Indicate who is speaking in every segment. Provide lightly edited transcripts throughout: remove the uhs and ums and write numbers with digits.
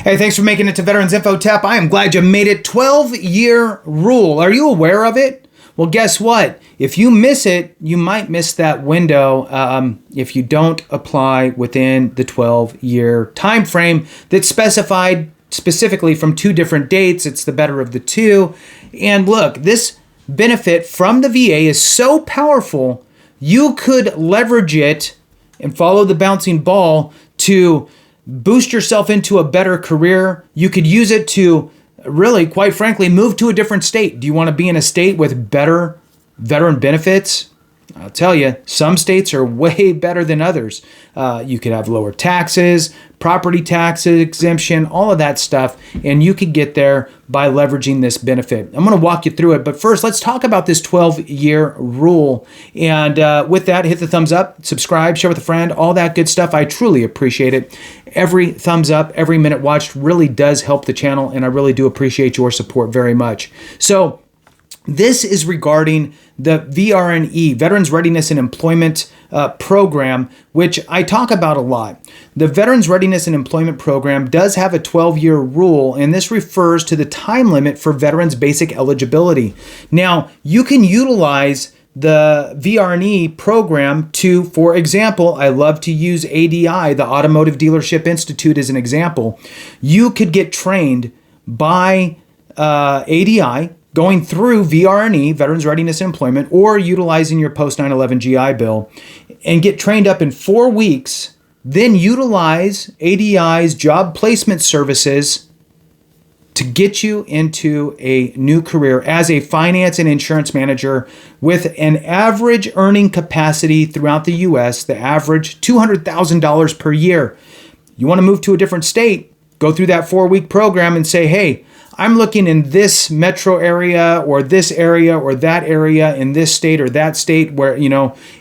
Speaker 1: Hey, thanks for making it to Veterans Info Tap. I am glad you made it. 12-year rule. Are you aware of it? Well, guess what? If you miss it, you might miss that window if you don't apply within the 12-year time frame that's specified specifically from two different dates. It's the better of the two. And look, this benefit from the VA is so powerful, you could leverage it and follow the bouncing ball to boost yourself into a better career. You could use it to really, quite frankly, move to a different state. Do you want to be in a state with better veteran benefits? I'll tell you, some states are way better than others. You could have lower taxes, property tax exemption, all of that stuff, and you could get there by leveraging this benefit. I'm going to walk you through it, but first, let's talk about this 12-year rule. And with that, hit the thumbs up, subscribe, share with a friend, all that good stuff. I truly appreciate it. Every thumbs up, every minute watched really does help the channel, and I really do appreciate your support very much. So, this is regarding the VRE, Veterans Readiness and Employment Program, which I talk about a lot. The Veterans Readiness and Employment Program does have a 12-year rule, and this refers to the time limit for veterans' basic eligibility. Now, you can utilize the VRE program to, for example, I love to use ADI, the Automotive Dealership Institute, as an example. You could get trained by ADI, going through VRE, Veterans Readiness and Employment, or utilizing your post 9/11 GI Bill, and get trained up in 4 weeks, then utilize ADI's job placement services to get you into a new career as a finance and insurance manager with an average earning capacity throughout the U.S., the average $200,000 per year. You want to move to a different state, go through that 4-week program and say, hey, I'm looking in this metro area or this area or that area in this state or that state where,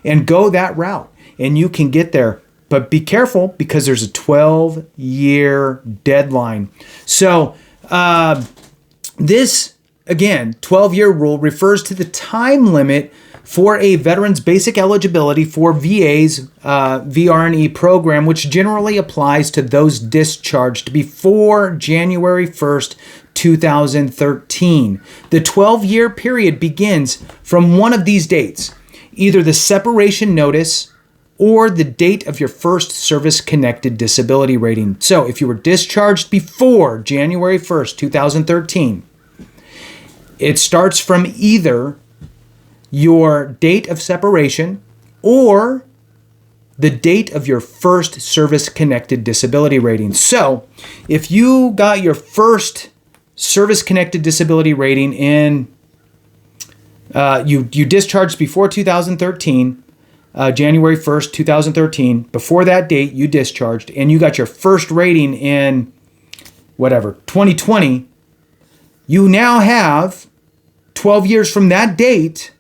Speaker 1: and go that route and you can get there. But be careful because there's a 12-year deadline. So this, again, 12-year rule refers to the time limit for a veteran's basic eligibility for VA's VRE program, which generally applies to those discharged before January 1st, 2013. The 12-year period begins from one of these dates, either the separation notice or the date of your first service-connected disability rating. So if you were discharged before January 1st, 2013, it starts from either your date of separation or the date of your first service-connected disability rating. So if you got your first service-connected disability rating in, you discharged before 2013, January 1st, 2013, before that date you discharged, and you got your first rating in, 2020, you now have 12 years from that date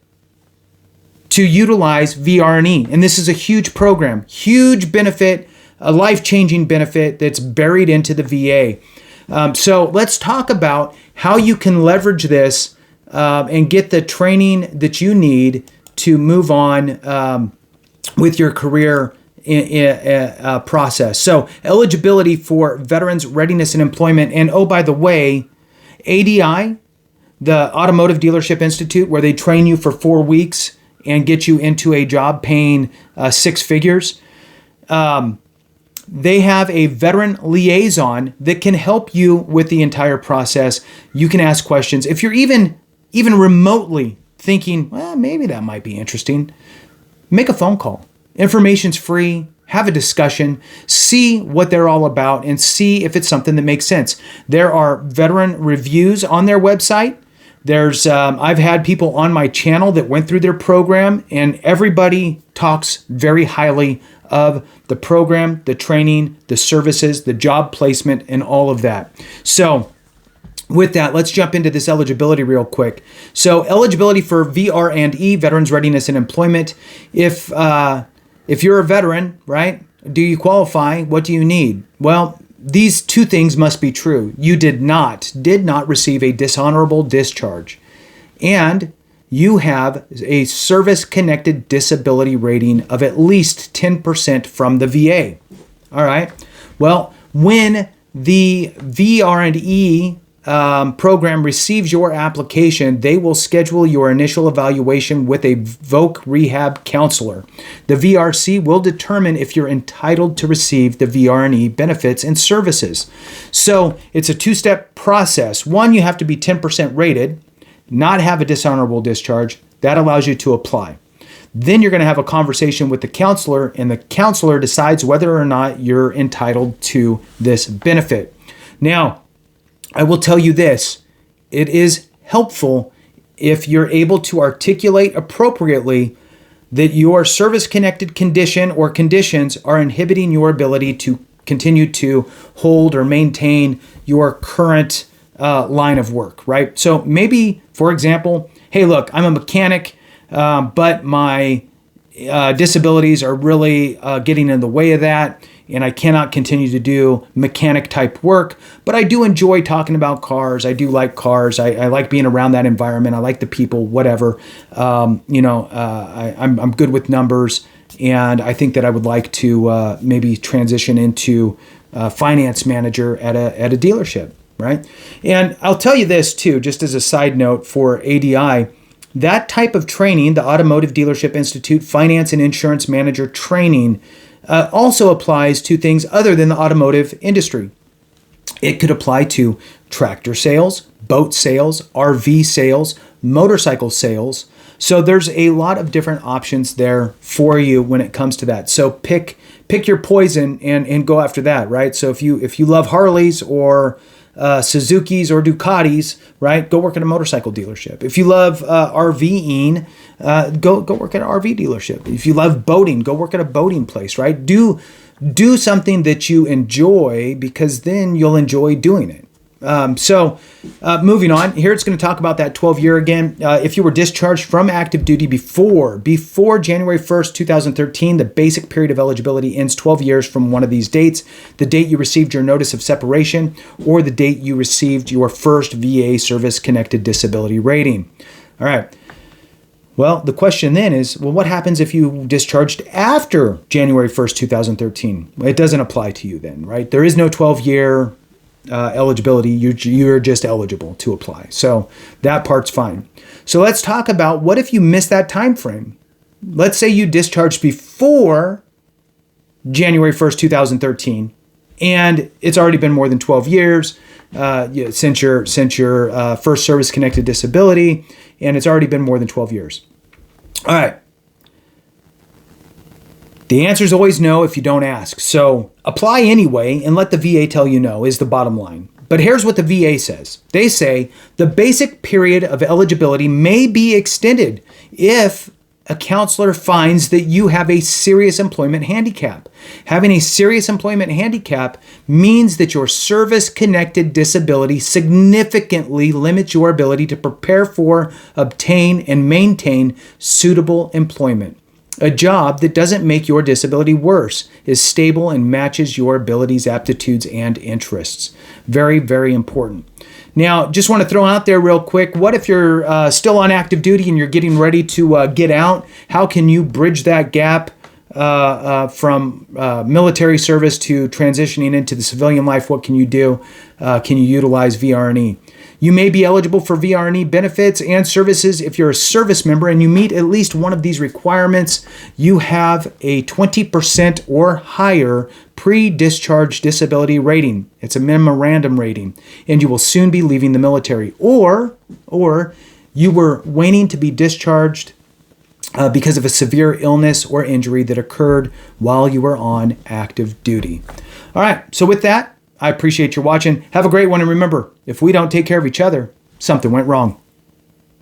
Speaker 1: to utilize VRE. And this is a huge program, huge benefit, a life-changing benefit that's buried into the VA. So let's talk about how you can leverage this and get the training that you need to move on with your career process. So eligibility for Veterans Readiness and Employment. And oh, by the way, ADI, the Automotive Dealership Institute, where they train you for 4 weeks and get you into a job paying 6 figures. They have a veteran liaison that can help you with the entire process. You can ask questions. If you're even remotely thinking, well, maybe that might be interesting, make a phone call. Information's free. Have a discussion. See what they're all about and see if it's something that makes sense. There are veteran reviews on their website. There's I've had people on my channel that went through their program, and everybody talks very highly of the program, the training, the services, the job placement, and all of that. So with that, let's jump into this eligibility real quick. So eligibility for VR&E, Veterans Readiness and Employment. If you're a veteran, right, do you qualify? What do you need? Well, these two things must be true. You did not receive a dishonorable discharge, and you have a service-connected disability rating of at least 10% from the VA. All right. Well, when the VR&E program receives your application, they will schedule your initial evaluation with a voc rehab counselor. The VRC will determine if you're entitled to receive the VR&E benefits and services. So it's a two-step process. One, you have to be 10% rated, not have a dishonorable discharge. That allows you to apply. Then you're going to have a conversation with the counselor, and the counselor decides whether or not you're entitled to this benefit. Now, I will tell you this, it is helpful if you're able to articulate appropriately that your service-connected condition or conditions are inhibiting your ability to continue to hold or maintain your current line of work, right? So maybe, for example, hey, look, I'm a mechanic, but my disabilities are really getting in the way of that, and I cannot continue to do mechanic type work, but I do enjoy talking about cars. I do like cars. I like being around that environment. I like the people, whatever. I'm good with numbers, and I think that I would like to maybe transition into finance manager at a dealership, right? And I'll tell you this too, just as a side note for ADI, that type of training, the Automotive Dealership Institute Finance and Insurance Manager training, also applies to things other than the automotive industry. It could apply to tractor sales, boat sales, RV sales, motorcycle sales. So there's a lot of different options there for you when it comes to that. So pick your poison and go after that, right? So if you love Harleys or Suzuki's or Ducatis, right? Go work at a motorcycle dealership. If you love RVing, go work at an RV dealership. If you love boating, go work at a boating place, right? Do something that you enjoy, because then you'll enjoy doing it. Moving on, here it's going to talk about that 12-year again. If you were discharged from active duty before January 1st, 2013, the basic period of eligibility ends 12 years from one of these dates: the date you received your notice of separation or the date you received your first VA service-connected disability rating. All right. Well, the question then is, well, what happens if you discharged after January 1st, 2013? It doesn't apply to you then, right? There is no 12-year eligibility. You're just eligible to apply. So that part's fine. So let's talk about, what if you miss that time frame? Let's say you discharged before January 1st, 2013, and it's already been more than 12 years since your first service-connected disability, and it's already been more than 12 years. All right. The answer is always no if you don't ask. So apply anyway and let the VA tell you no is the bottom line. But here's what the VA says. They say the basic period of eligibility may be extended if a counselor finds that you have a serious employment handicap. Having a serious employment handicap means that your service-connected disability significantly limits your ability to prepare for, obtain, and maintain suitable employment. A job that doesn't make your disability worse, is stable, and matches your abilities, aptitudes, and interests. Very, very important. Now, just want to throw out there real quick, what if you're still on active duty and you're getting ready to get out? How can you bridge that gap from military service to transitioning into the civilian life? What can you do? Can you utilize VR&E? You may be eligible for VR&E benefits and services if you're a service member and you meet at least one of these requirements. You have a 20% or higher pre-discharge disability rating. It's a memorandum rating, and you will soon be leaving the military. Or you were waiting to be discharged because of a severe illness or injury that occurred while you were on active duty. All right, so with that, I appreciate your watching. Have a great one, and remember, if we don't take care of each other, something went wrong.